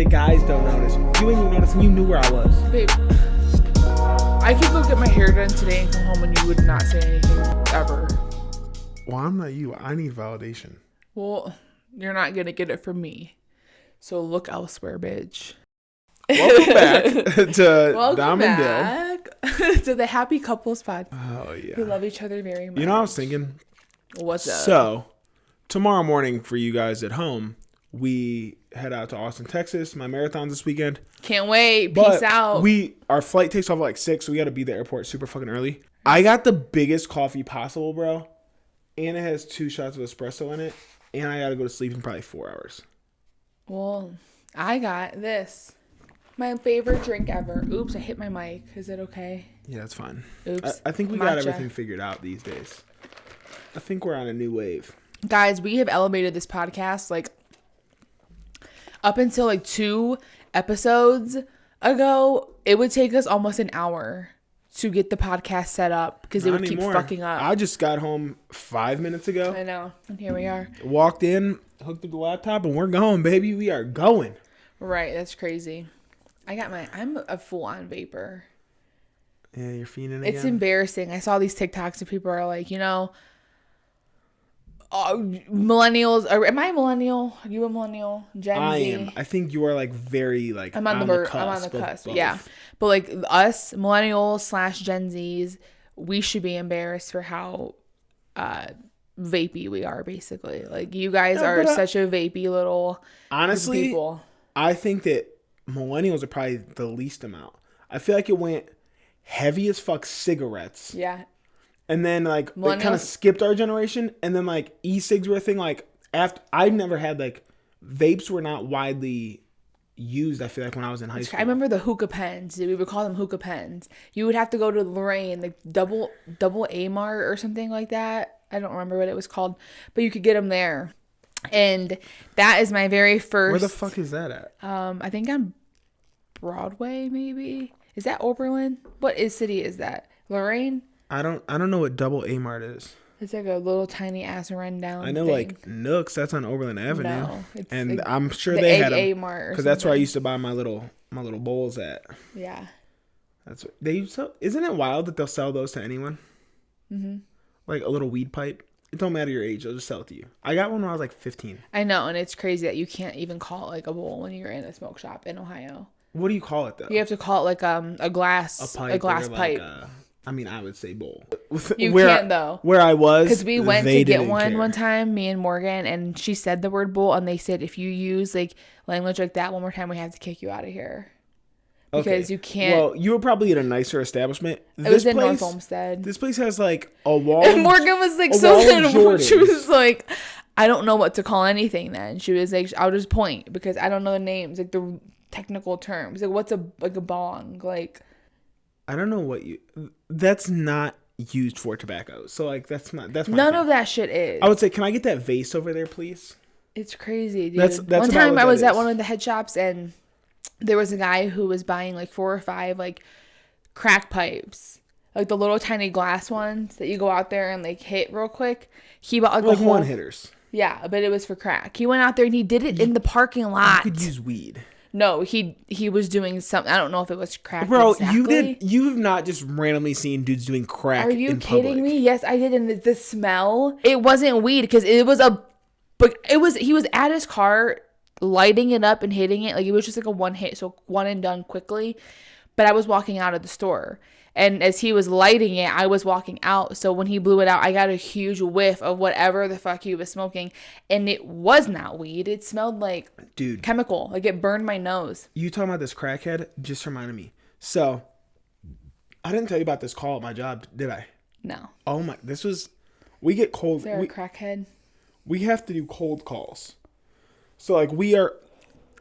the guys don't notice. You ain't even noticing. You knew where I was. Babe, I could go get my hair done today and come home and you would not say anything ever. Well, I'm not you. I need validation. Well, you're not going to get it from me. So look elsewhere, bitch. Welcome back to Dom Dyl. To the Happy Couples Pod. Oh, yeah. We love each other very much. You know what I was thinking? What's up? So, tomorrow morning for you guys at home, we head out to Austin, Texas. My marathon's this weekend. Can't wait. But Peace out. Our flight takes off at like 6, so we got to be at the airport super fucking early. I got the biggest coffee possible, bro. And it has 2 shots of espresso in it. And I got to go to sleep in probably 4 hours. Well, I got this. My favorite drink ever. Oops, I hit my mic. Is it okay? Yeah, that's fine. Oops. I think we got everything figured out these days. I think we're on a new wave. Guys, we have elevated this podcast like up until like 2 episodes ago. It would take us almost an hour to get the podcast set up because it would keep fucking up. I just got home 5 minutes ago. I know. And here we are. Walked in, hooked up the laptop, and we're going, baby. We are going. Right. That's crazy. I'm a full-on vapor. Yeah, you're fiending again. It's embarrassing. I saw these TikToks and people are like, millennials. Am I a millennial? Are you a millennial? Gen Z? I am. I think you are like very like I'm on the cusp. Yeah. But like us, millennials / Gen Zs, we should be embarrassed for how vapey we are, basically. Like you guys are such a vapey little honestly people. I think that millennials are probably the least amount. I feel like it went heavy as fuck cigarettes. Yeah. And then like it kind of skipped our generation, and then like e-cigs were a thing. Like after I never had like vapes were not widely used. I feel like when I was in high school. I remember the hookah pens. We would call them hookah pens. You would have to go to Lorraine, like double A Mart or something like that. I don't remember what it was called, but you could get them there. And that is my very first. Where the fuck is that at? I think on Broadway, maybe. Is that Oberlin? What city is that? Lorraine? I don't know what double A Mart is. It's like a little tiny ass rundown. I know thing. Like Nooks, that's on Oberlin Avenue. No, and like I'm sure the they had A Mart because that's where I used to buy my little bowls at. Yeah. That's what they used to. Isn't it wild that they'll sell those to anyone? Mm-hmm. Like a little weed pipe. It don't matter your age, they'll just sell it to you. I got one when I was like 15. I know, and it's crazy that you can't even call it like a bowl when you're in a smoke shop in Ohio. What do you call it though? You have to call it like a glass pipe. I mean, I would say bowl. You can't though. Where I was, because we went to get one time, me and Morgan, and she said the word bowl, and they said if you use like language like that one more time, we have to kick you out of here. Because you can't. Well, you were probably at a nicer establishment. It was in North Olmsted. This place has like a wall. And Morgan was like, she was like, I don't know what to call anything then. She was like, I'll just point because I don't know the names, like the technical terms. Like, what's a bong? Like, I don't know that's not used for tobacco. So like, that's none of that shit is. I would say, can I get that vase over there, please? It's crazy, dude. That's one time I was at one of the head shops and there was a guy who was buying like 4 or 5 like crack pipes, like the little tiny glass ones that you go out there and like hit real quick. He bought like one hitters. Yeah, but it was for crack. He went out there and he did it in the parking lot. You could use weed. No, he was doing something. I don't know if it was crack. Bro, exactly. You've not just randomly seen dudes doing crack. Are you in kidding public. me? Yes, I did. And the smell, it wasn't weed because it was he was at his car lighting it up and hitting it. Like it was just like a one hit, so one and done quickly. But I was walking out of the store, and as he was lighting it, I was walking out. So when he blew it out, I got a huge whiff of whatever the fuck he was smoking, and it was not weed. It smelled like chemical. Like it burned my nose. You talking about this crackhead just reminded me. So I didn't tell you about this call at my job, did I? No. Oh my! We get cold. Is there a crackhead? We have to do cold calls. So like we are,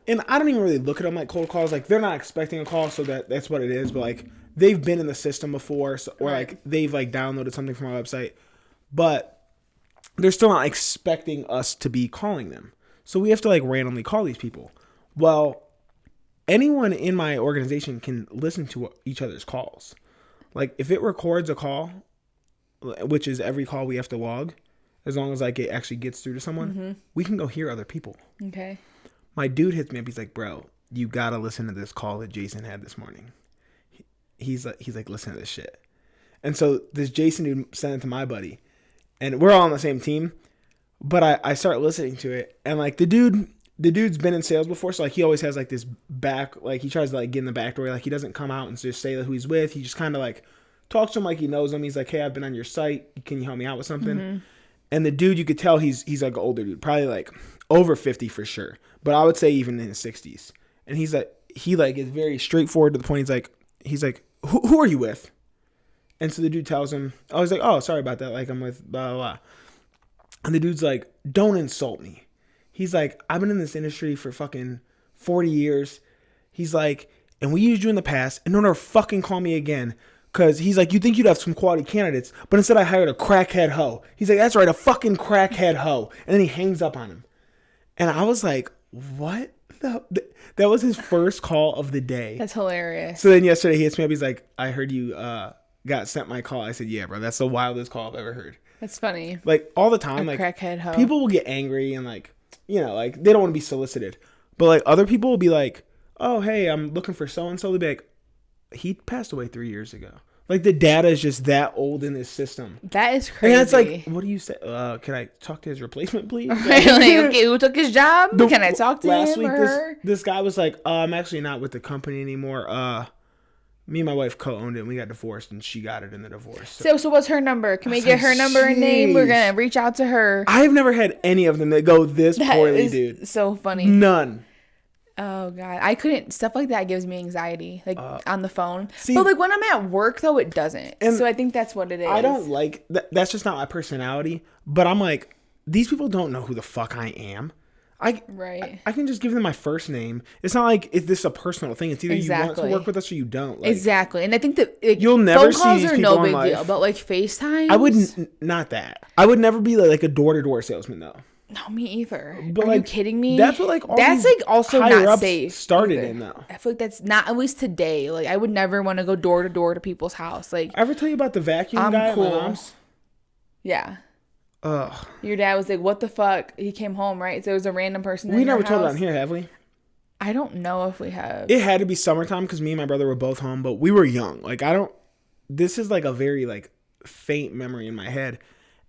and I don't even really look at them like cold calls. Like they're not expecting a call, so that's what it is. But like they've been in the system before, or like they've like downloaded something from our website, but they're still not expecting us to be calling them. So we have to like randomly call these people. Well, anyone in my organization can listen to each other's calls. Like if it records a call, which is every call we have to log. As long as like it actually gets through to someone, we can go hear other people. Okay. My dude hits me up. He's like, bro, you gotta listen to this call that Jason had this morning. He's like, listen to this shit. And so this Jason dude sent it to my buddy, and we're all on the same team. But I start listening to it, and like the dude's been in sales before, so like he always has like this back, like he tries to like get in the back door, like he doesn't come out and just say who he's with. He just kind of like talks to him like he knows him. He's like, hey, I've been on your site. Can you help me out with something? Mm-hmm. And the dude, you could tell he's like an older dude, probably like over 50 for sure, but I would say even in his 60s. And he is very straightforward to the point. He's like, who are you with? And so the dude tells him, he's like, oh, sorry about that. Like, I'm with blah, blah, blah. And the dude's like, don't insult me. He's like, I've been in this industry for fucking 40 years. He's like, and we used you in the past, and don't ever fucking call me again. Because he's like, you think you'd have some quality candidates, but instead I hired a crackhead hoe. He's like, that's right, a fucking crackhead hoe. And then he hangs up on him. And I was like, what? That was his first call of the day. That's hilarious. So then yesterday he hits me up. He's like, I heard you got sent my call. I said, yeah, bro, that's the wildest call I've ever heard. That's funny. Like all the time, like crackhead hoe. People will get angry and like, you know, like they don't want to be solicited. But like other people will be like, oh, hey, I'm looking for so-and-so. They'll be like, he passed away 3 years ago. Like the data is just that old in his system. That is crazy. And it's like, what do you say? Can I talk to his replacement, please? Like, okay, who took his job? Can I talk to last him week, or her? This guy was like, I'm actually not with the company anymore. Me and my wife co-owned it, and we got divorced, and she got it in the divorce. So what's her number? Can we get her number and name? We're gonna reach out to her. I've never had any of them that go this poorly, dude. So funny. None. Oh god, I couldn't. Stuff like that gives me anxiety, like on the phone. But like when I'm at work, though, it doesn't. So I think that's what it is. I don't like that. That's just not my personality. But I'm like, these people don't know who the fuck I am. I can just give them my first name. It's not like is this a personal thing. It's either you want to work with us or you don't. Like, exactly. And I think that like, you'll never phone calls see these are people no big life. deal, but like FaceTime, I wouldn't. Not that. I would never be like a door-to-door salesman though. No, me either. But are like, you kidding me? That's what like all that's like also not safe. Started either. In though. I feel like that's not at least today. Like I would never want to go door to door to people's house. Like I ever tell you about the vacuum guy? Cool. At my mom's? Yeah. Ugh. Your dad was like, "What the fuck?" He came home, right? So it was a random person. We never told it on here, have we? I don't know if we have. It had to be summertime because me and my brother were both home, but we were young. Like I don't. This is like a very like faint memory in my head,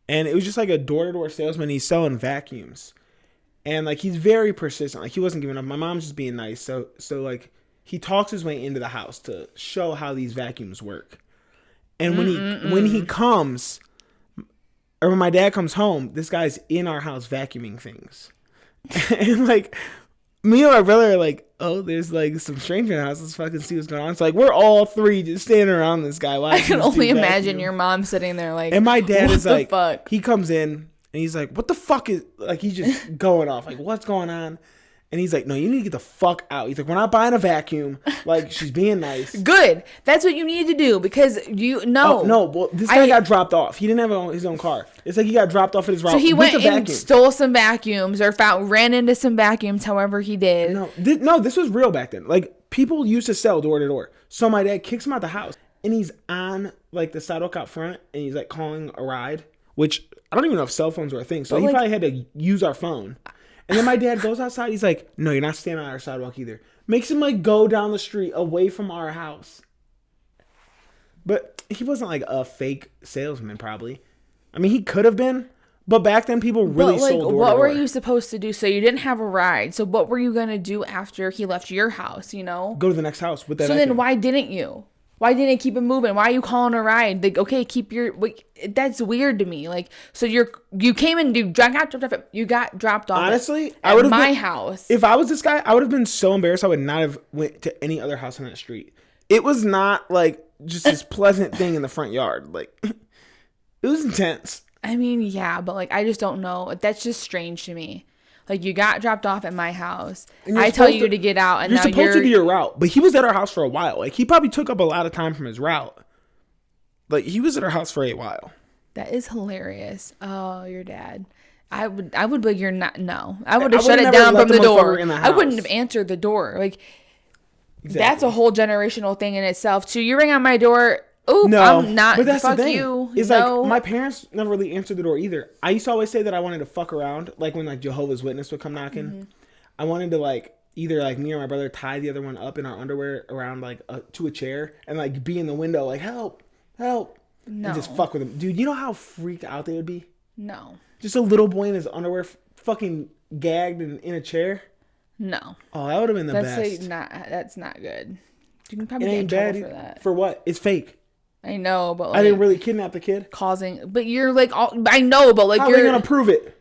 and it was just like a door-to-door salesman. He's selling vacuums, and like he's very persistent. Like he wasn't giving up. My mom's just being nice, so like he talks his way into the house to show how these vacuums work. And when he comes. Or when my dad comes home, this guy's in our house vacuuming things. And like me and my brother are like, oh, there's like some stranger in the house. Let's fucking see what's going on. So like we're all three just standing around this guy. I can only imagine your mom sitting there like, and my dad is like, fuck? He comes in and he's like, what the fuck is, like he's just going off. Like, what's going on? And he's like, no, you need to get the fuck out. He's like, we're not buying a vacuum. Like, she's being nice. Good. That's what you need to do because you know. Oh, no, well, this guy got dropped off. He didn't have his own car. It's like he got dropped off at his route. So he went and stole some vacuums or ran into some vacuums, however he did. No, this was real back then. Like, people used to sell door to door. So my dad kicks him out the house. And he's on, like, the sidewalk out front. And he's, like, calling a ride. Which, I don't even know if cell phones were a thing. So he probably had to use our phone. And then my dad goes outside. He's like, no, you're not standing on our sidewalk either. Makes him like go down the street away from our house. But he wasn't like a fake salesman probably. I mean, he could have been. But back then people really sold door to door. What were you supposed to do? So you didn't have a ride. So what were you going to do after he left your house, you know? Go to the next house with that. So then why didn't you? Why didn't it keep it moving? Why are you calling a ride? Like, okay, keep your... Like, that's weird to me. Like, so you came in, you got dropped off. Honestly, at my house. If I was this guy, I would have been so embarrassed. I would not have went to any other house on that street. It was not like just this pleasant thing in the front yard. Like, it was intense. I mean, yeah, but like, I just don't know. That's just strange to me. Like, you got dropped off at my house. I tell you to get out, and you're now supposed to do your route. But he was at our house for a while. Like, he probably took up a lot of time from his route. Like, he was at our house for a while. That is hilarious. Oh, your dad. I would be like, you're not. No, I would have shut it down from the door. I wouldn't have answered the door. Like, exactly. That's a whole generational thing in itself. Too. You ring on my door. Oh, no, I'm not. But that's fuck the thing. You. It's like my parents never really answered the door either. I used to always say that I wanted to fuck around, like when like Jehovah's Witness would come knocking. Mm-hmm. I wanted to like either like me or my brother tie the other one up in our underwear around like to a chair and like be in the window like help, help, No. and just fuck with them. Dude, you know how freaked out they would be? No. Just a little boy in his underwear, fucking gagged in a chair. No. Oh, that would have been the best. That's not good. You can probably It get in ain't trouble bad for that. for what? It's fake. I know, but like, I didn't really kidnap the kid. but you're like, I know, but like, How you're are they gonna prove it?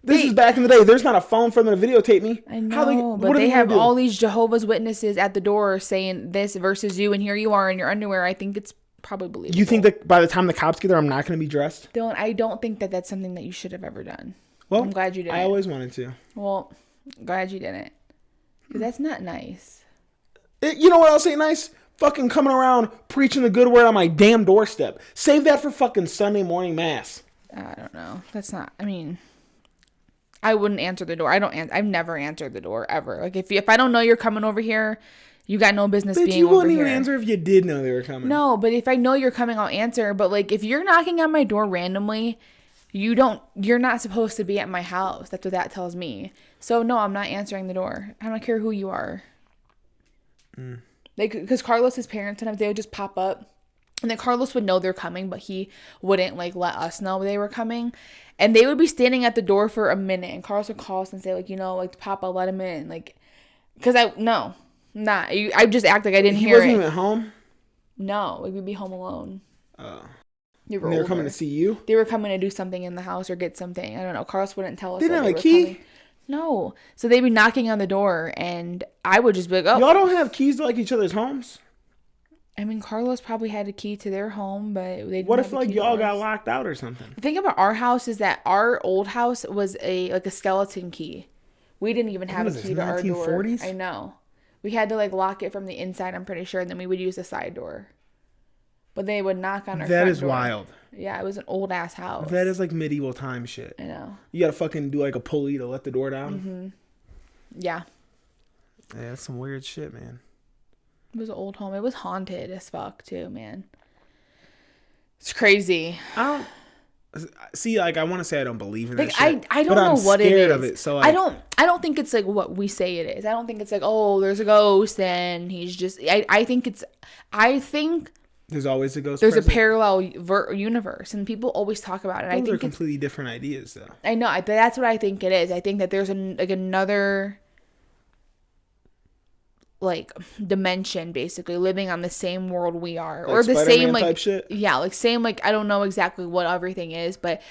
This is back in the day. There's not a phone for them to videotape me. I know, but they have all these Jehovah's Witnesses at the door saying this versus you, and here you are in your underwear. I think it's probably believable. You think that by the time the cops get there, I'm not gonna be dressed? I don't think that that's something that you should have ever done. Well, I'm glad you didn't. I always wanted to. Well, glad you didn't. Because that's not nice. You know what else ain't nice? Fucking coming around preaching the good word on my damn doorstep. Save that for fucking Sunday morning mass. I don't know. That's not. I mean, I wouldn't answer the door. I've never answered the door ever. Like if I don't know you're coming over here, you got no business being over here. You wouldn't even answer if you did know they were coming. No, but if I know you're coming, I'll answer. But like if you're knocking on my door randomly, you're not supposed to be at my house. That's what that tells me. So no, I'm not answering the door. I don't care who you are. Like, because Carlos's parents, sometimes they would just pop up, and then Carlos would know they're coming, but he wouldn't like let us know they were coming, and they would be standing at the door for a minute, and Carlos would call us and say like, like Papa, let him in, like, because I just act like I didn't hear it. He wasn't even at home. No, we would be home alone. They were coming to see you. They were coming to do something in the house or get something. I don't know. Carlos wouldn't tell us. They didn't have a key. Coming. No. So they'd be knocking on the door, and I would just be like, oh. Y'all don't have keys to like each other's homes? I mean, Carlos probably had a key to their home, but they didn't. What if like y'all got locked out or something? The thing about our house is that our old house was a skeleton key. We didn't even have a key to our door. 1940s? I know. We had to like lock it from the inside, I'm pretty sure, and then we would use the side door. But they would knock on our front door. That is wild. Yeah, it was an old ass house. That is like medieval time shit. I know. You gotta fucking do like a pulley to let the door down. Mm-hmm. Yeah. Yeah, that's some weird shit, man. It was an old home. It was haunted as fuck too, man. It's crazy. I don't see. Like, I want to say I don't believe in like, that shit. I don't know what it is. Of it, so like, I don't think it's like what we say it is. I don't think it's like, oh, there's a ghost and he's just. I think there's always a ghost. There's a parallel universe, and people always talk about it. Those I think are completely different ideas, though. I know. That's what I think it is. I think that there's another like dimension, basically living on the same world we are, like or the Spider-Man same like type shit? Yeah, like same like I don't know exactly what everything is, but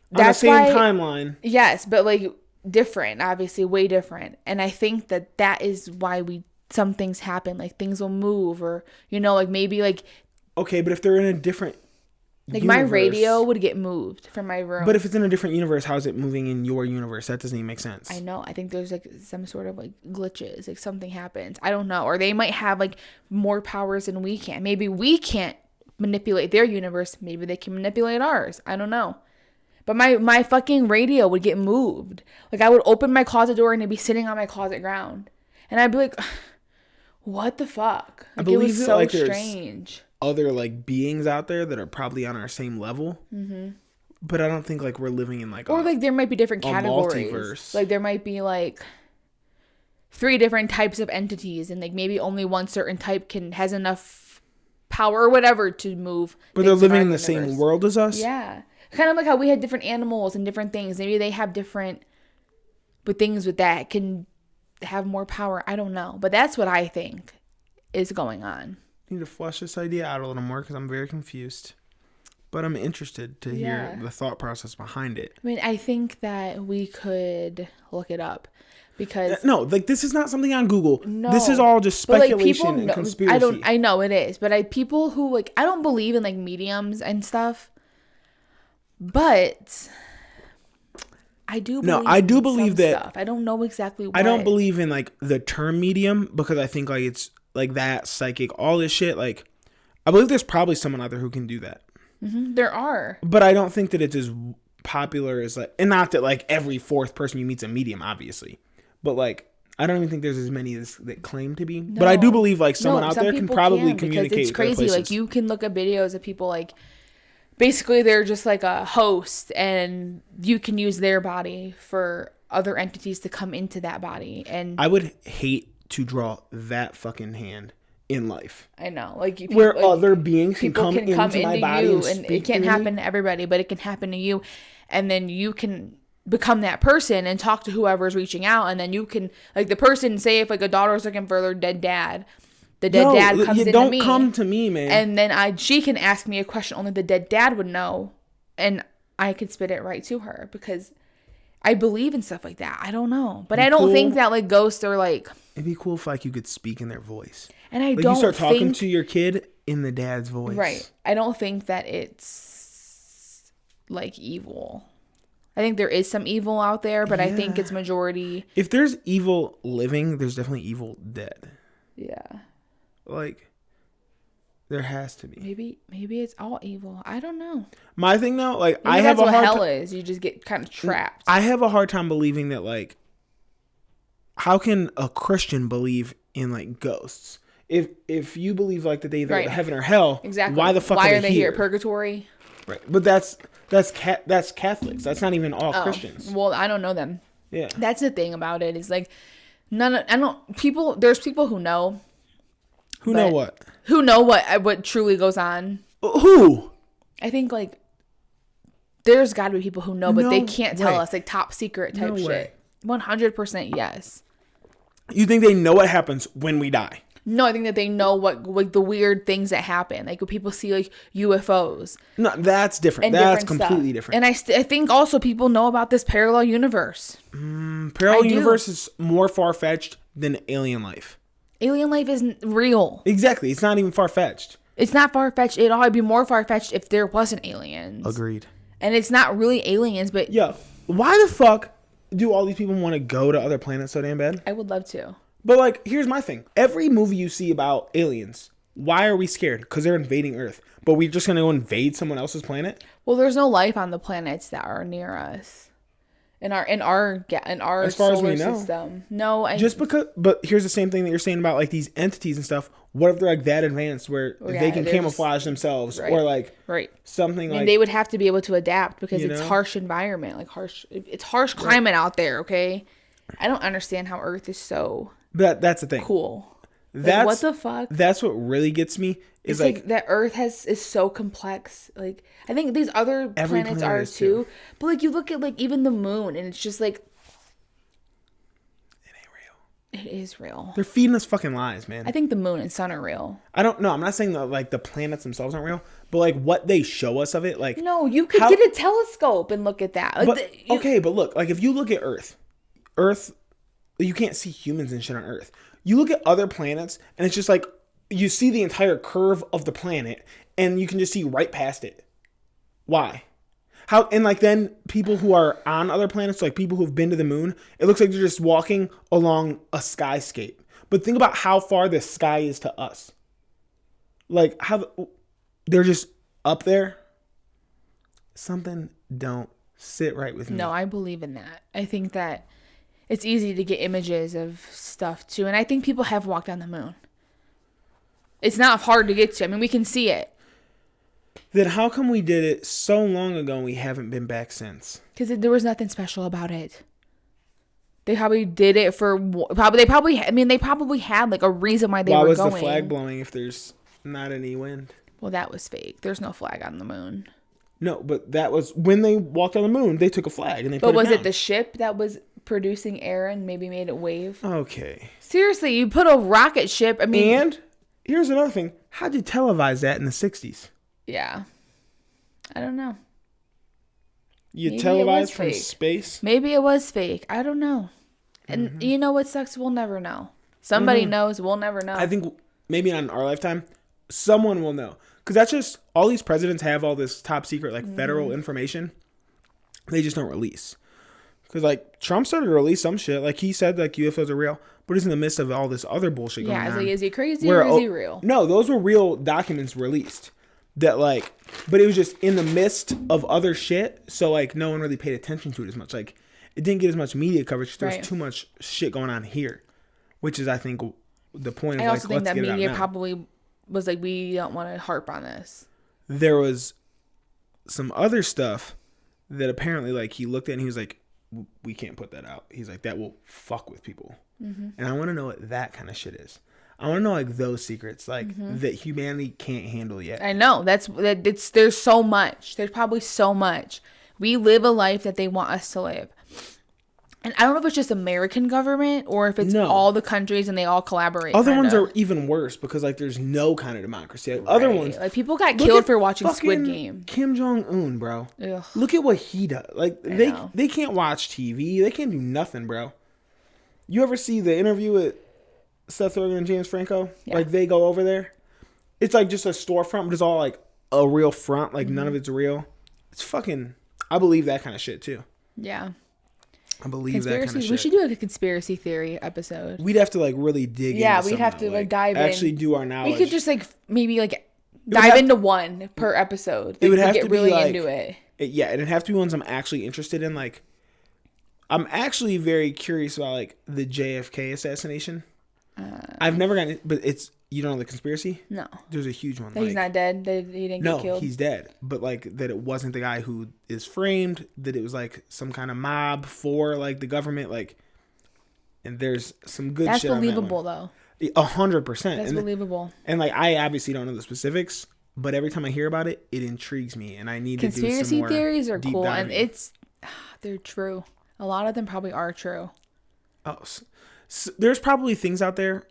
that's on the same timeline. Yes, but like different, obviously, way different, and I think that is why some things happen, like things will move, or like maybe like okay, but if they're in a different like universe, my radio would get moved from my room. But if it's in a different universe, how is it moving in your universe? That doesn't even make sense. I know. I think there's like some sort of like glitches, like something happens. I don't know, or they might have like more powers than we can. Maybe we can't manipulate their universe. Maybe they can manipulate ours. I don't know. But my fucking radio would get moved. Like I would open my closet door and it'd be sitting on my closet ground, and I'd be like, what the fuck? Like, I believe it was so like strange. Other like beings out there that are probably on our same level, but I don't think like we're living in like like there might be different categories. Multiverse. Like there might be like 3 different types of entities, and like maybe only one certain type has enough power or whatever to move. But they're living in the same world as us. Yeah, kind of like how we had different animals and different things. Maybe they have different, but things with that can have more power. I don't know, but that's what I think is going on. I need to flesh this idea out a little more because I'm very confused, but I'm interested to hear the thought process behind it. I mean, I think that we could look it up because no, like this is not something on Google. No, this is all just speculation and conspiracy. I know it is, but people who like I don't believe in like mediums and stuff, but I do believe that stuff. I don't know exactly what. I don't believe in like the term medium because I think like it's like that psychic, all this shit. Like I believe there's probably someone out there who can do that. Mm-hmm, there are. But I don't think that it's as popular as like, and not that like every 4th person you meet's a medium, obviously. But like, I don't even think there's as many that claim to be. No. But I do believe like someone out there can probably communicate. It's crazy. Like you can look at videos of people like, basically they're just like a host and you can use their body for other entities to come into that body. And I would hate to draw that fucking hand in life. I know, like where like, other beings can people come can come into my into body you, and it can't happen to everybody, but it can happen to you, and then you can become that person and talk to whoever's reaching out, and then you can, like, the person, say if like a daughter's looking for their dead dad, the dead dad comes into don't me. Come to me, man. And then she can ask me a question only the dead dad would know, and I could spit it right to her because I believe in stuff like that. I don't know, but I don't think that like ghosts are like. It'd be cool if like you could speak in their voice. And I like don't you start talking think, to your kid in the dad's voice. Right. I don't think that it's like evil. I think there is some evil out there, but I think it's majority. If there's evil living, there's definitely evil dead. Yeah. Like, there has to be. Maybe it's all evil. I don't know. My thing though, like, maybe I have that's a what hard hell is. You just get kind of trapped. I have a hard time believing that, like, how can a Christian believe in like ghosts? If you believe like that they either go to heaven or hell, exactly. Why the fuck are they here? Purgatory. Right, but that's Catholics. That's not even all Christians. Well, I don't know them. Yeah, that's the thing about it. Is like there's people who know. Who know what? Who know what truly goes on? Who? I think like there's got to be people who know, but they can't tell way. us, like top secret type No way. shit. 100% yes. You think they know what happens when we die? No, I think that they know what, like, the weird things that happen, like when people see like UFOs. No, that's different. That's completely different. And I think also people know about this parallel universe. Parallel universe is more far-fetched than alien life. Alien life isn't real. Exactly. It's not even far-fetched. It's not far-fetched. It'd always be more far-fetched if there wasn't aliens. Agreed. And it's not really aliens, but... Yeah. Why the fuck do all these people want to go to other planets so damn bad? I would love to. But, like, here's my thing. Every movie you see about aliens, why are we scared? Because they're invading Earth. But we're just going to go invade someone else's planet? Well, there's no life on the planets that are near us. In our as far solar as we know. system. No, just because, but here's the same thing that you're saying about like these entities and stuff. What if they're like that advanced where they can camouflage themselves or like something like they would have to be able to adapt because it's harsh environment, like it's harsh climate out there. Okay, I don't understand how Earth is so. But that's the thing. Cool. That's what the fuck. That's what really gets me. Is like that Earth is so complex. Like I think these other planets are too. But like you look at like even the moon, and it's just like it ain't real. It is real. They're feeding us fucking lies, man. I think the moon and sun are real. I don't know. I'm not saying that like the planets themselves aren't real, but like what they show us of it, like no, you could get a telescope and look at that. Like, but look, like if you look at Earth, you can't see humans and shit on Earth. You look at other planets, and it's just like. You see the entire curve of the planet and you can just see right past it. Why? How? And like then people who are on other planets, like people who've been to the moon, it looks like they're just walking along a skyscape. But think about how far the sky is to us. Like how they're just up there. Something don't sit right with me. No, I believe in that. I think that it's easy to get images of stuff too. And I think people have walked on the moon. It's not hard to get to. I mean, we can see it. Then how come we did it so long ago and we haven't been back since? Because there was nothing special about it. They probably did it for... They probably had like a reason why they were going. Why was the flag blowing if there's not any wind? Well, that was fake. There's no flag on the moon. No, but that was... When they walked on the moon, they took a flag and they put it down. But was it the ship that was producing air and maybe made it wave? Okay. Seriously, you put a rocket ship... I mean... And... Here's another thing. How'd you televise that in the 60s? Yeah. I don't know. You televised from space? Maybe it was fake. I don't know. And you know what sucks? We'll never know. Somebody knows. We'll never know. I think maybe not in our lifetime. Someone will know. Because that's just... All these presidents have all this top secret, like, federal information. They just don't release. Because, like, Trump started to release some shit. Like, he said, like, UFOs are real. But he's in the midst of all this other bullshit going on. Yeah, like, is he crazy or is he real? No, those were real documents released. That, like... But it was just in the midst of other shit. So, like, no one really paid attention to it as much. Like, it didn't get as much media coverage because there was too much shit going on here. Which is, I think, the point of, I also think that media now. probably was like, we don't want to harp on this. There was some other stuff that apparently, like, he looked at and he was like, we can't put that out. He's like, that will fuck with people. And I want to know what that kind of shit is. I want to know like those secrets, like that humanity can't handle yet. I know there's so much. There's probably so much. We live a life that they want us to live. And I don't know if it's just American government or if it's all the countries and they all collaborate. Other ones are even worse because like there's no kind of democracy. Like, other ones, like people got killed for watching Squid Game. Kim Jong-un, bro. Ugh. Look at what he does. Like they can't watch TV. They can't do nothing, bro. You ever see the interview with Seth Rogen and James Franco? Yeah. Like they go over there. It's like just a storefront, but it's all like a real front. Like none of it's real. It's fucking. I believe that kind of shit too. Yeah. I believe that kind of shit. We should do like a conspiracy theory episode. We'd have to like really dig into we'd have to like dive in. Actually do our knowledge. We could just like maybe like dive into one per episode. It would have to really be like, into it. Yeah, it'd have to be ones I'm actually interested in. Like, I'm actually very curious about like the JFK assassination. I've never gotten it, but you don't know the conspiracy? No. There's a huge one. That he's not dead? That he didn't get killed? No, he's dead. But like that it wasn't the guy who is framed, that it was like some kind of mob for like the government, like, and there's some good shit on that one. That's believable though. 100%. That's believable. And like I obviously don't know the specifics, but every time I hear about it, it intrigues me and I need to do some more conspiracy theories are cool diving. and they're true. A lot of them probably are true. Oh, so there's probably things out there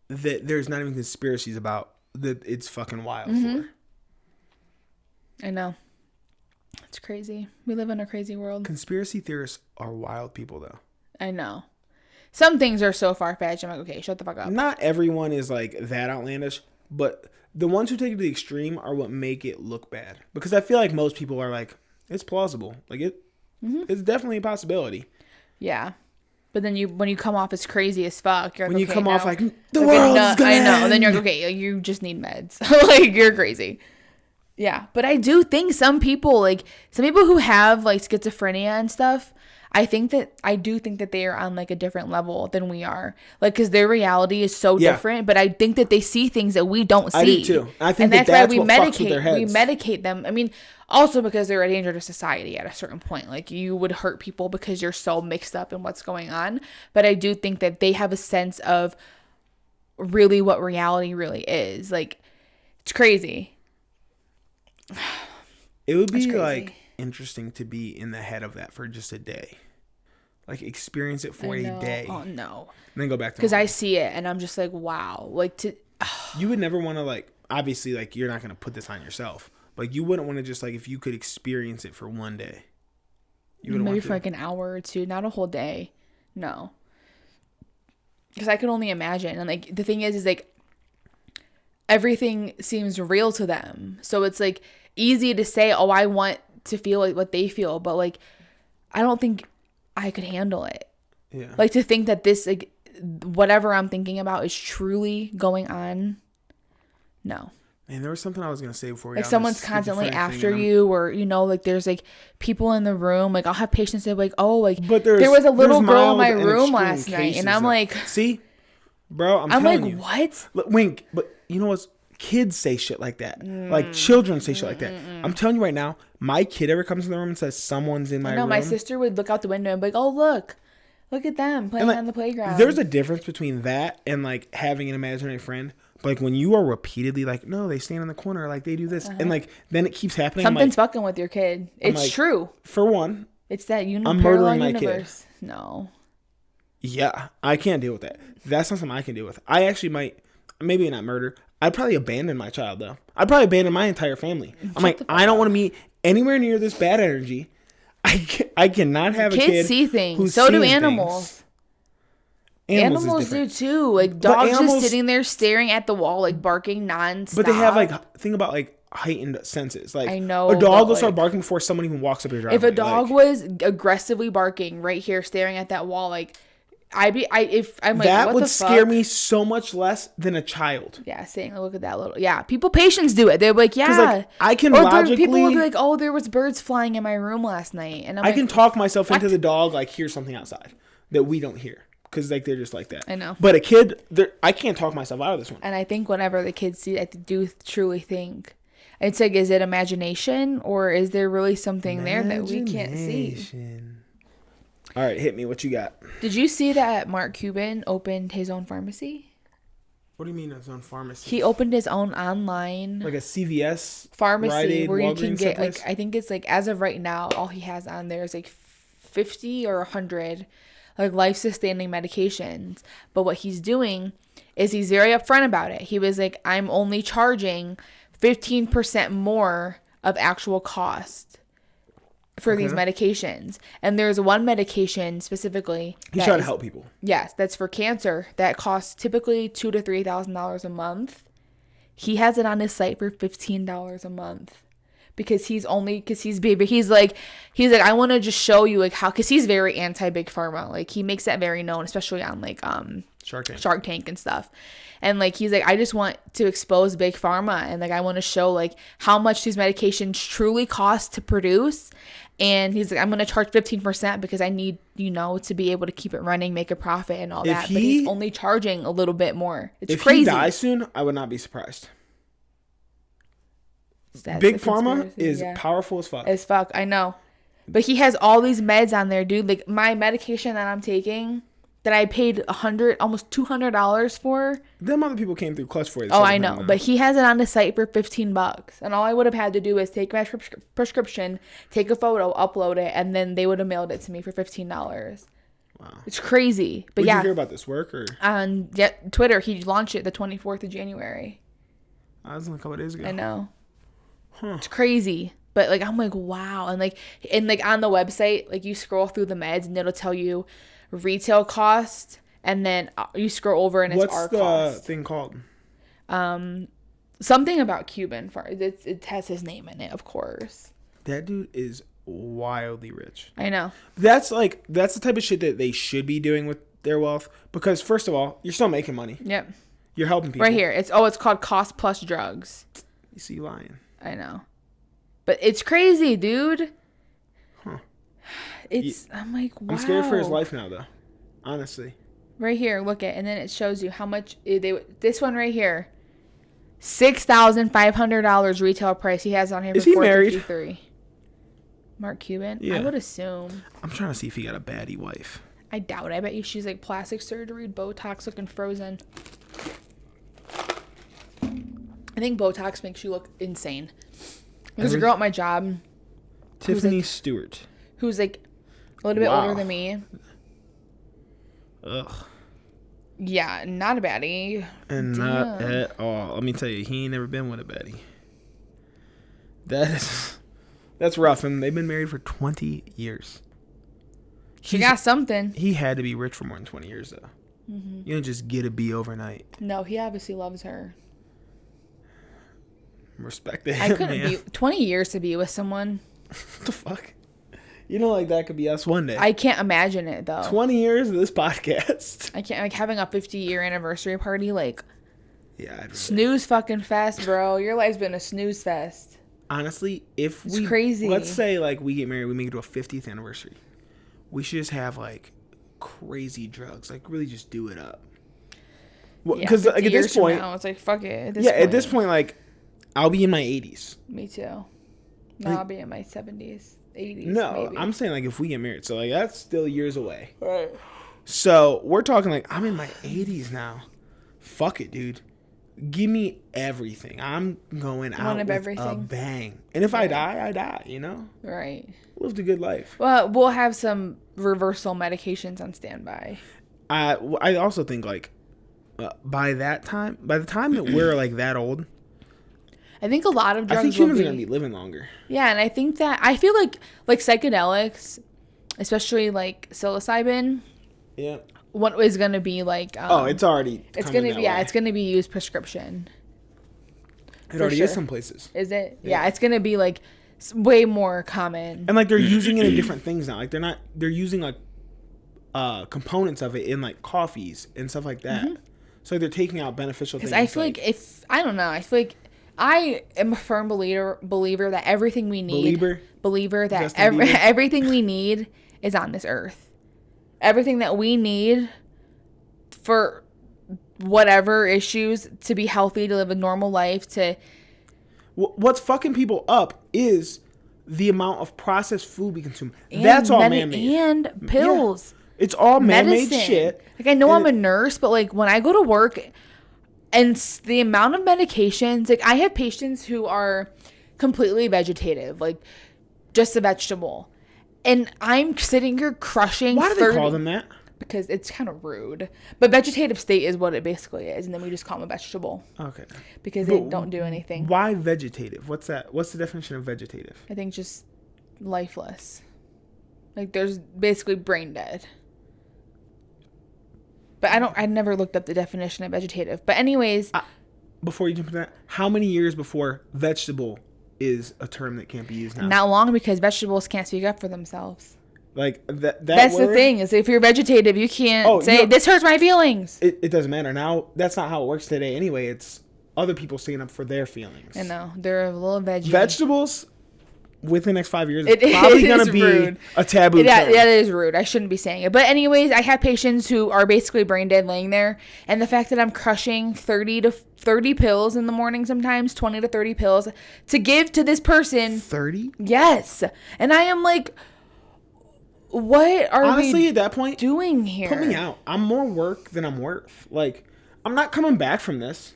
that there's not even conspiracies about that it's fucking wild for. I know. It's crazy. We live in a crazy world. Conspiracy theorists are wild people, though. I know. Some things are so far-fetched. I'm like, okay, shut the fuck up. Not everyone is like that outlandish, but the ones who take it to the extreme are what make it look bad. Because I feel like most people are like, it's plausible. Like it's definitely a possibility. Yeah. But then when you come off as crazy as fuck, you're like, when you come off like the world is gonna end. I know. And then you're like, okay, you just need meds. Like you're crazy. Yeah. But I do think some people who have like schizophrenia and stuff, I do think that they are on like a different level than we are. Like, cause their reality is so different, but I think that they see things that we don't see. I do too. I think and that's why what fucks with their heads. We medicate them. I mean, also because they're a danger to society at a certain point. Like you would hurt people because you're so mixed up in what's going on. But I do think that they have a sense of really what reality really is. Like it's crazy. It would be like interesting to be in the head of that for just a day. Like experience it for a day. Oh no. And then go back to because I see it and I'm just like, wow. Like you would never want to like, obviously like you're not going to put this on yourself. Like you wouldn't want to just like, if you could experience it for one day. You maybe for like an hour or two, not a whole day. No. Because I could only imagine. And like the thing is like everything seems real to them. So it's like easy to say, oh, I want to feel like what they feel. But like, I don't think I could handle it. Yeah. Like to think that this, like, whatever I'm thinking about is truly going on. No. Man, there was something I was going to say before. Like someone's constantly after you or, you know, like there's like people in the room. Like I'll have patients say like, oh, like there was a little girl in my room last night. And I'm like, see, bro, I'm telling like, you. What? Look, Wink, but you know what? Kids say shit like that. Like children say shit like that. I'm telling you right now, my kid ever comes in the room and says someone's in my room. My sister would look out the window and be like, oh, look at them playing on the playground. There's a difference between that and like having an imaginary friend. But like when you are repeatedly like, no, they stand in the corner, like they do this. And like, then it keeps happening. Something's fucking with your kid. It's true. For one. It's that I'm murdering my universe. Kid. No. Yeah, I can't deal with that. That's not something I can deal with. I actually might, maybe not murder. I'd probably abandon my child though. I'd probably abandon my entire family. I'm like, I don't want to meet anywhere near this bad energy. I cannot have a kid. Kids see things. So do animals. Animals do too. Like dogs just sitting there staring at the wall, like barking nonstop. But they have like, think about like heightened senses. Like I know a dog will start barking before someone even walks up your driveway. If a dog was aggressively barking right here, staring at that wall, like I'm like, that what would the scare fuck? Me so much less than a child. Yeah, saying look at that little. Yeah, patients do it. They're like, yeah, like, I can logically. People will be like, oh, there was birds flying in my room last night, and I can talk myself into the dog. Like, hear something outside that we don't hear because like they're just like that. I know. But a kid, I can't talk myself out of this one. And I think whenever the kids see, I do truly think it's like, is it imagination or is there really something there that we can't see? All right, hit me. What you got? Did you see that Mark Cuban opened his own pharmacy? What do you mean his own pharmacy? He opened his own online Like a CVS pharmacy Rite Aid, where you Walgreens can get someplace? like, I think it's like, as of right now, all he has on there is like 50 or 100 like life-sustaining medications. But what he's doing is he's very upfront about it. He was like, I'm only charging 15% more of actual cost for these medications. And there's one medication specifically. He's trying to help people. Yes, that's for cancer. That costs typically $2,000 to $3,000 a month. He has it on his site for $15 a month. Because he's like, I want to just show you like how, because he's very anti big pharma. Like he makes that very known, especially on like Shark Tank and stuff. And like he's like, I just want to expose big pharma, and like I want to show like how much these medications truly cost to produce. And he's like, I'm gonna charge 15% because I need, to be able to keep it running, make a profit, and all that. But he's only charging a little bit more. It's crazy. If he dies soon, I would not be surprised. Big pharma is powerful as fuck. As fuck, I know. But he has all these meds on there, dude. Like my medication that I'm taking, that I paid almost $200 for. Them other people came through clutch for you. Oh, I know. But he has it on his site for $15. And all I would have had to do is take my prescription, take a photo, upload it, and then they would have mailed it to me for $15. Wow. It's crazy. But Did you hear about this work? Or? On Twitter, he launched it the 24th of January. That was a couple of days ago. I know. Huh. It's crazy. But like I'm like, wow. And like on the website, like you scroll through the meds and it'll tell you retail cost, and then you scroll over and it's our cost. What's the thing called? Something about Cuban. It has his name in it, of course. That dude is wildly rich. I know. That's the type of shit that they should be doing with their wealth, because first of all, you're still making money. Yep. You're helping people. Right here. It's called Cost Plus Drugs. You see you lying. I know. But it's crazy, dude. Huh. I'm like, wow. I'm scared for his life now, though. Honestly. Right here, look at, and then it shows you how much this one right here, $6,500 retail price. He has on here. Is he married? Mark Cuban. Yeah. I would assume. I'm trying to see if he got a baddie wife. I doubt it. I bet you she's like plastic surgery, Botox, looking frozen. I think Botox makes you look insane. There's a girl at my job, Tiffany Stewart, who's like a little bit older than me. Ugh. Yeah, not a baddie. And not at all. Let me tell you, he ain't never been with a baddie. That's rough. And they've been married for 20 years. She got something. He had to be rich for more than 20 years, though. Mm-hmm. You don't just get a B overnight. No, he obviously loves her. Respect it. I couldn't be 20 years to be with someone. What the fuck? Like that could be us one day. I can't imagine it though. 20 years of this podcast. I can't, like having a 50-year anniversary party, like. Yeah. Snooze fucking fest, bro. Your life's been a snooze fest. Honestly, it's crazy. Let's say like we get married, we make it to a 50th anniversary. We should just have like crazy drugs, like really just do it up. Because like at this point, now, it's like fuck it. At this point, like I'll be in my 80s. Me too. No, I'll be in my 70s, 80s. No, maybe. I'm saying like if we get married, so like that's still years away. Right. So we're talking like I'm in my 80s now. Fuck it, dude. Give me everything. I'm going out with a bang. And if I die, I die. Right. Lived a good life. Well, we'll have some reversal medications on standby. I also think like by the time that we're like that old, I think a lot of drugs. I think humans are gonna be living longer. Yeah, and I think that I feel like psychedelics, especially like psilocybin. Yeah. What is gonna be like? It's already. It's gonna be it's gonna be used prescription. It already is some places. Is it? Yeah, it's gonna be like way more common. And like they're using it in different things now. Like they're using like components of it in like coffees and stuff like that. Mm-hmm. So they're taking out beneficial things. Because I feel like I don't know. I feel like I am a firm believer that everything we need. Believer that everything we need is on this earth. Everything that we need for whatever issues, to be healthy, to live a normal life, to... What's fucking people up is the amount of processed food we consume. That's all man-made. And pills. Yeah. It's all man-made medicine. shit. Like, I know I'm a nurse, but like when I go to work and the amount of medications, like I have patients who are completely vegetative, like just a vegetable. And I'm sitting here crushing. Why do they call them that? Because it's kind of rude. But vegetative state is what it basically is. And then we just call them a vegetable. Okay. Because they don't do anything. Why vegetative? What's that? What's the definition of vegetative? I think just lifeless. Like there's basically brain dead. But I never looked up the definition of vegetative. But anyways. Before you jump into that, how many years before vegetable is a term that can't be used now? Not long, because vegetables can't speak up for themselves. Like that's word, the thing is, if you're vegetative, you can't say this hurts my feelings. It doesn't matter now. That's not how it works today anyway. It's other people standing up for their feelings. I know they're a little veggie. Vegetables within the next 5 years it's probably gonna be rude. A taboo term. That is rude. I shouldn't be saying it. But anyways, I have patients who are basically brain dead laying there, and the fact that I'm crushing 30 to 30 pills in the morning, sometimes 20 to 30 pills to give to this person. 30? Yes, and I am like, what are honestly we at that point doing here? Put me out. I'm more work than I'm worth. Like, I'm not coming back from this.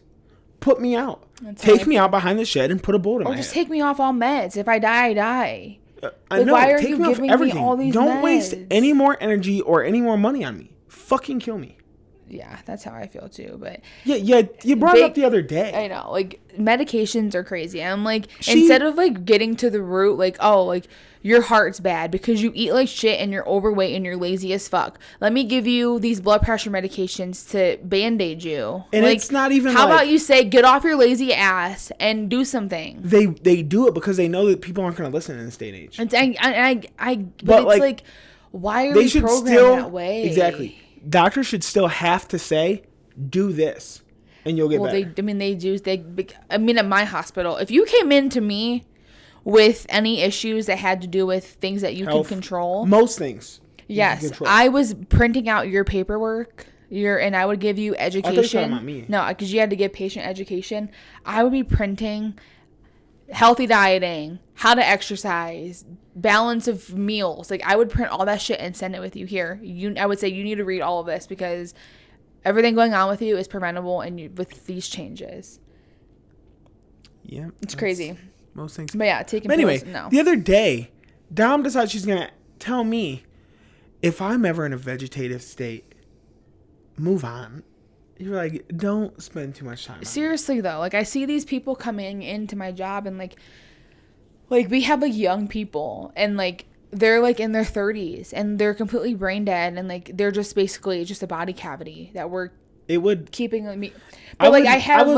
Put me out. Take me out behind the shed and put a bullet in my head. Or just take me off all meds. If I die, I die. I know. Why are take you me giving off everything. me all these Don't meds? waste any more energy or any more money on me. Fucking kill me. Yeah, that's how I feel too. But yeah, you brought it up the other day. I know, like medications are crazy. I'm like, instead of like getting to the root, like, oh, like your heart's bad because you eat like shit and you're overweight and you're lazy as fuck. Let me give you these blood pressure medications to band-aid you. And like, it's not even. How about you say, get off your lazy ass and do something? They do it because they know that people aren't going to listen in this day and age. But it's like, why are we programmed that way? Exactly. Doctors should still have to say, do this, and you'll get better. They do. At my hospital, if you came in to me with any issues that had to do with things that you Health, can control. most things. Yes. I was printing out your paperwork, and I would give you education. I thought you were talking about me. No, because you had to give patient education. I would be printing healthy dieting, how to exercise, balance of meals. Like, I would print all that shit and send it with you here. I would say you need to read all of this because everything going on with you is preventable and with these changes. Yeah. It's crazy. Most things. But yeah, taking anyway, pills, no. The other day, Dom decides she's going to tell me if I'm ever in a vegetative state, move on. You're like, don't spend too much time on it. Seriously, though. Like, I see these people coming into my job and, like we have, like, young people. And, like, they're, like, in their 30s. And they're completely brain dead. And, like, they're just basically just a body cavity that we're keeping me. But, I have,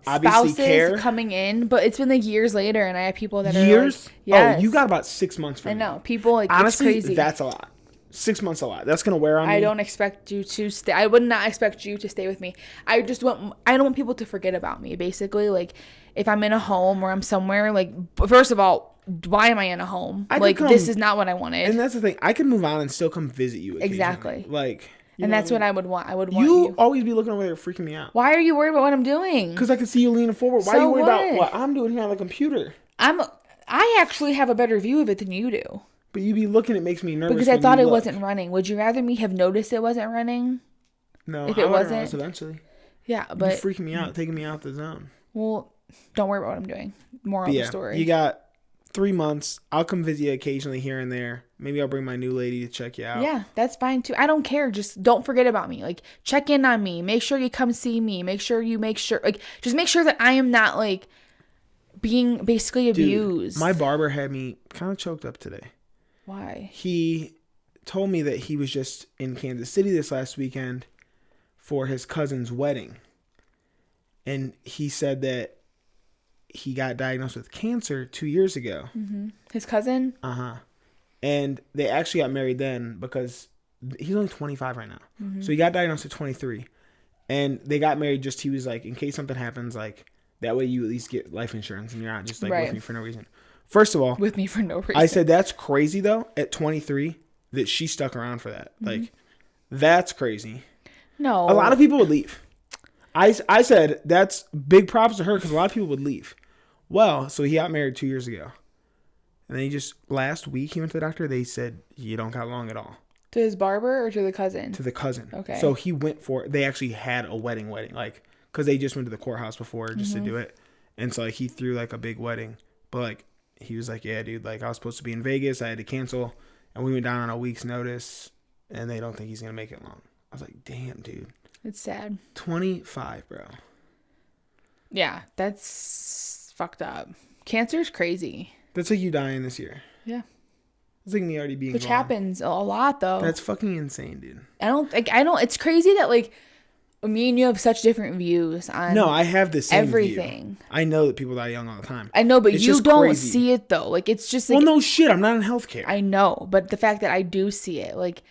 spouses care. coming in. But it's been, like, years later. And I have people that years? are, like, yes. Oh, you got about 6 months from me. I know. People, like, honestly, it's crazy. That's a lot. 6 months a lot. That's gonna wear on me. I don't expect you to stay. I would not expect you to stay with me. I don't want people to forget about me. Basically, like, if I'm in a home or I'm somewhere, like, first of all, why am I in a home? This is not what I wanted. And that's the thing. I can move on and still come visit you occasionally. Exactly. Like, and that's what I would want. I would want you always be looking over there freaking me out. Why are you worried about what I'm doing? Because I can see you leaning forward. Why are you worried about what I'm doing here on the computer? I actually have a better view of it than you do. But you be looking, it makes me nervous. Because I thought it wasn't running. Would you rather me have noticed it wasn't running? No, if it wasn't. Eventually. Yeah, but you're freaking me out, taking me out the zone. Well, don't worry about what I'm doing. Moral of the story. You got 3 months. I'll come visit you occasionally here and there. Maybe I'll bring my new lady to check you out. Yeah, that's fine too. I don't care. Just don't forget about me. Like, check in on me. Make sure you come see me. Just make sure that I am not, like, being basically abused. Dude, my barber had me kind of choked up today. Why? He told me that he was just in Kansas City this last weekend for his cousin's wedding. And he said that he got diagnosed with cancer 2 years ago. Mm-hmm. His cousin? Uh-huh. And they actually got married then because he's only 25 right now. Mm-hmm. So he got diagnosed at 23. And they got married just, he was like, in case something happens, like, that way you at least get life insurance and you're not just, like, with me for no reason. First of all, with me for no reason. I said that's crazy though. At 23, that she stuck around for that. Mm-hmm. Like, that's crazy. No, a lot of people would leave. I said that's big props to her because a lot of people would leave. Well, so he got married 2 years ago. And then last week he went to the doctor. They said, you don't got long at all. To his barber or to the cousin? To the cousin. Okay. So he went they actually had a wedding, like, because they just went to the courthouse before just to do it. And so, like, he threw, like, a big wedding. But, like, he was like, yeah, dude, like, I was supposed to be in Vegas. I had to cancel. And we went down on a week's notice. And they don't think he's going to make it long. I was like, damn, dude. It's sad. 25, bro. Yeah, that's fucked up. Cancer is crazy. That's like you dying this year. Yeah. It's like me already being Which gone. happens a lot, though. That's fucking insane, dude. It's crazy that, like, me and you have such different views on No, I have the same everything. View. I know that people die young all the time. I know, but it's you don't crazy. see it, though. Like, it's just like... Well, no shit. I'm not in healthcare. I know, but the fact that I do see it, like...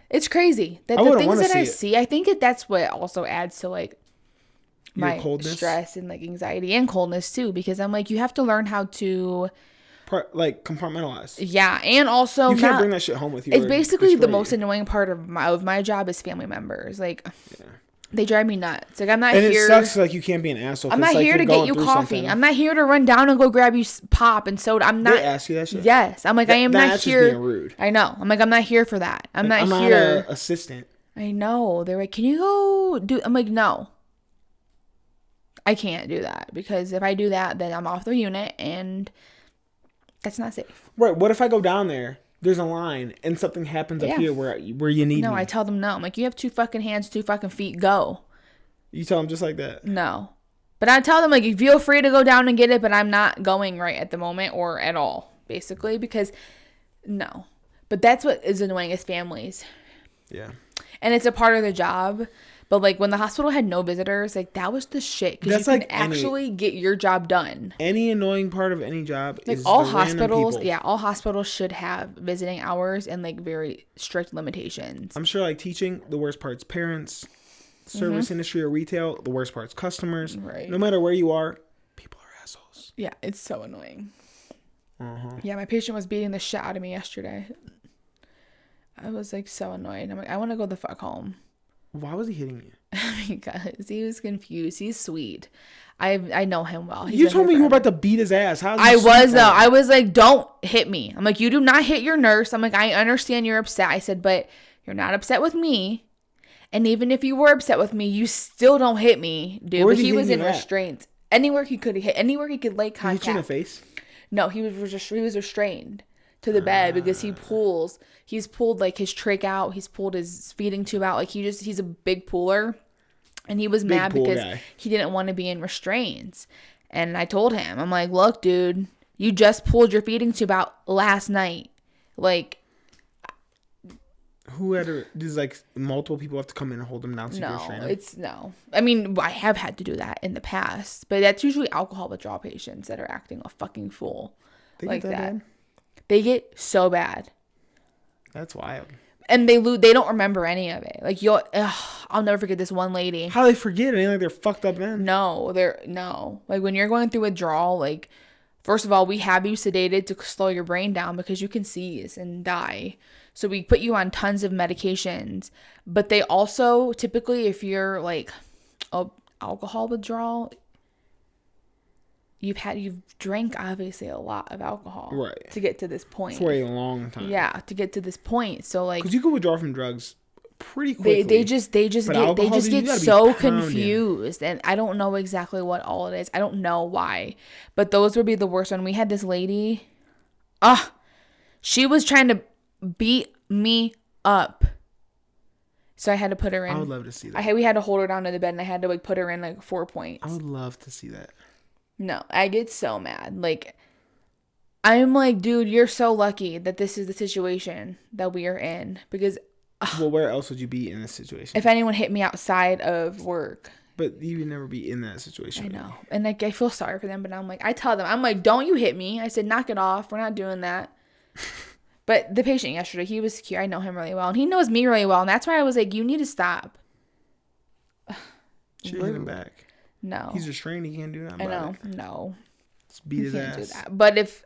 it's crazy. That the things that I see, I think that's what also adds to, like, my stress and, like, anxiety and coldness, too. Because I'm like, you have to learn how to... like compartmentalize. Yeah, and also you can't bring that shit home with you. It's basically the most annoying part of my job is family members. Like, they drive me nuts. Like, I'm not here. And it sucks. Like, you can't be an asshole. I'm not here to get you coffee. I'm not here to run down and go grab you pop and soda. I'm not. They ask you that shit. Yes, I'm like, I am not here. That's just being rude. I know. I'm like, I'm not here for that. I'm not here. I'm not an assistant. I know. They're like, can you go do? I'm like, no. I can't do that because if I do that, then I'm off the unit and. That's not safe. Right. What if I go down there, there's a line, and something happens up here where you need me? No, I tell them no. I'm like, you have 2 fucking hands, 2 fucking feet, go. You tell them just like that? No. But I tell them, like, you feel free to go down and get it, but I'm not going right at the moment or at all, basically, because, no. But that's what is annoying is families. Yeah. And it's a part of the job. But, like, when the hospital had no visitors, like, that was the shit. Because you can actually get your job done. Any annoying part of any job like, is all the hospitals, random people. all hospitals should have visiting hours and, like, very strict limitations. I'm sure, like, teaching, the worst part's parents. Service industry or retail, the worst part's customers. Right. No matter where you are, people are assholes. Yeah, it's so annoying. Yeah, my patient was beating the shit out of me yesterday. I was, like, so annoyed. I'm like, I want to go the fuck home. Why was he hitting you? Because he was confused. He's sweet. I know him well. You told me you were about to beat his ass. I was, though. I was like, don't hit me. I'm like, you do not hit your nurse. I'm like, I understand you're upset. I said, but you're not upset with me. And even if you were upset with me, you still don't hit me, dude. But he was in restraints. Anywhere he could hit, anywhere he could lay contact. Did he hit you in the face? No, he was restrained to the bed because he's pulled like his trach out, he's pulled his feeding tube out, like he's a big puller, and he was mad because he didn't want to be in restraints. And I told him, I'm like, look, dude, you just pulled your feeding tube out last night. Like, does like multiple people have to come in and hold him down? No. I mean, I have had to do that in the past, but that's usually alcohol withdrawal patients that are acting a fucking fool. They like that. Bad? They get so bad. That's wild. And they don't remember any of it. Like, I'll never forget this one lady. How they forget it? Ain't like they're fucked up then. No. Like, when you're going through withdrawal, like, first of all, we have you sedated to slow your brain down because you can seize and die. So we put you on tons of medications. But they also, typically, if you're, like, alcohol withdrawal, you've drank obviously a lot of alcohol to get to this point for a long time. Yeah, to get to this point. So like, because you can withdraw from drugs pretty quickly. They just get so confused, and I don't know exactly what all it is. I don't know why, but those would be the worst one. We had this lady, she was trying to beat me up. So I had to put her in. I would love to see that. We had to hold her down to the bed, and I had to like put her in like 4 points. I would love to see that. No, I get so mad. Like, I'm like, dude, you're so lucky that this is the situation that we are in. Because, well, where else would you be in this situation? If anyone hit me outside of work. But you would never be in that situation. I know. And like, I feel sorry for them, but I'm like, I tell them, I'm like, don't you hit me. I said, knock it off. We're not doing that. But the patient yesterday, he was cute. I know him really well. And he knows me really well. And that's why I was like, you need to stop. Should hit him back. No. He's restrained. He can't do that. I know. No. Just beat his ass. Do that. But if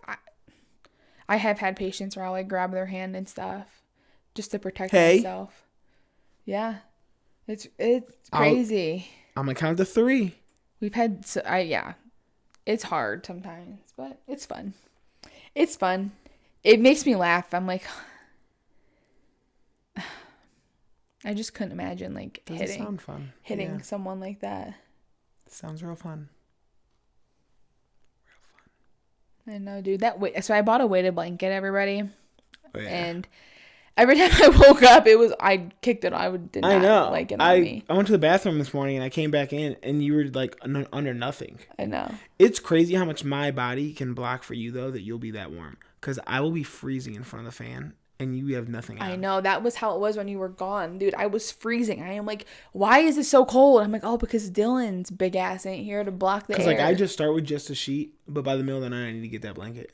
I have had patients where I'll like grab their hand and stuff just to protect myself. Yeah. It's crazy. I'm gonna count to 3. We've had It's hard sometimes, but it's fun. It's fun. It makes me laugh. I'm like, I just couldn't imagine like Sound fun. hitting someone like that. Sounds real fun. I know, dude. So I bought a weighted blanket, everybody. Oh, yeah. And every time I woke up, I kicked it. I did not like it on me. I went to the bathroom this morning and I came back in and you were like under nothing. I know. It's crazy how much my body can block for you though that you'll be that warm. Because I will be freezing in front of the fan and you have nothing on. I know. That was how it was when you were gone, dude. I was freezing. I am like, why is it so cold? I'm like, oh, because Dylan's big ass ain't here to block the air. Because like I just start with just a sheet, but by the middle of the night I need to get that blanket.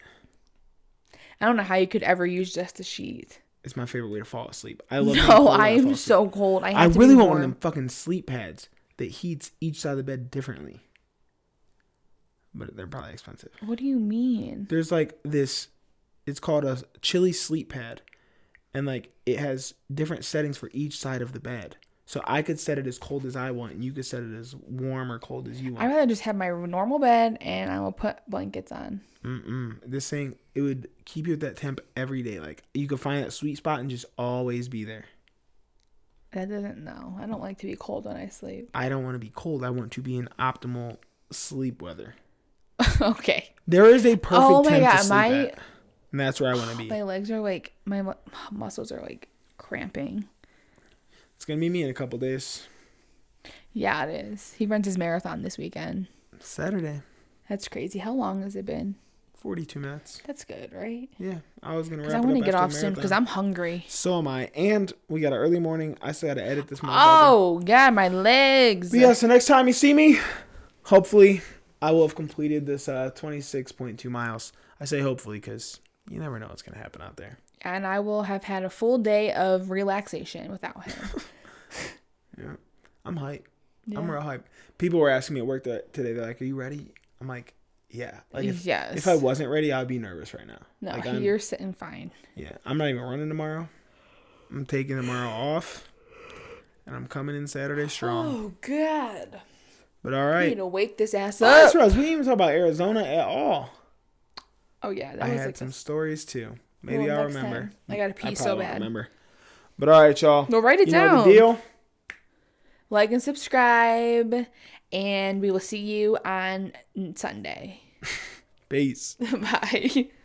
I don't know how you could ever use just a sheet. It's my favorite way to fall asleep. I love. No, I am so cold. I really want one of them fucking sleep pads that heats each side of the bed differently. But they're probably expensive. What do you mean? There's like this. It's called a chilly sleep pad, and like it has different settings for each side of the bed. So I could set it as cold as I want, and you could set it as warm or cold as you want. I'd rather just have my normal bed, and I will put blankets on. This thing, it would keep you at that temp every day. Like you could find that sweet spot and just always be there. That doesn't know. I don't like to be cold when I sleep. I don't want to be cold. I want to be in optimal sleep weather. Okay. There is a perfect temp to sleep at. And that's where I want to be. My legs are like, my muscles are like cramping. It's going to be me in a couple days. Yeah, it is. He runs his marathon this weekend. Saturday. That's crazy. How long has it been? 42 minutes. That's good, right? Yeah. I was going to wrap it up. Because I want to get off soon because I'm hungry. So am I. And we got an early morning. I still got to edit this morning. Oh, yeah, my legs. But yeah, so next time you see me, hopefully I will have completed this 26.2 miles. I say hopefully because you never know what's going to happen out there. And I will have had a full day of relaxation without him. Yeah. I'm hyped. Yeah. I'm real hyped. People were asking me at work today. They're like, are you ready? I'm like, yeah. Like if I wasn't ready, I'd be nervous right now. No, like you're sitting fine. Yeah. I'm not even running tomorrow. I'm taking tomorrow off. And I'm coming in Saturday strong. Oh, God. But all right. I need to wake this ass Oh, up. that's right. We didn't even talk about Arizona at all. Oh, yeah. I had some stories too. Maybe I'll remember. Time. I got to pee so bad. Remember. But all right, y'all. Well, write it down. Know the deal. Like and subscribe. And we will see you on Sunday. Peace. Bye.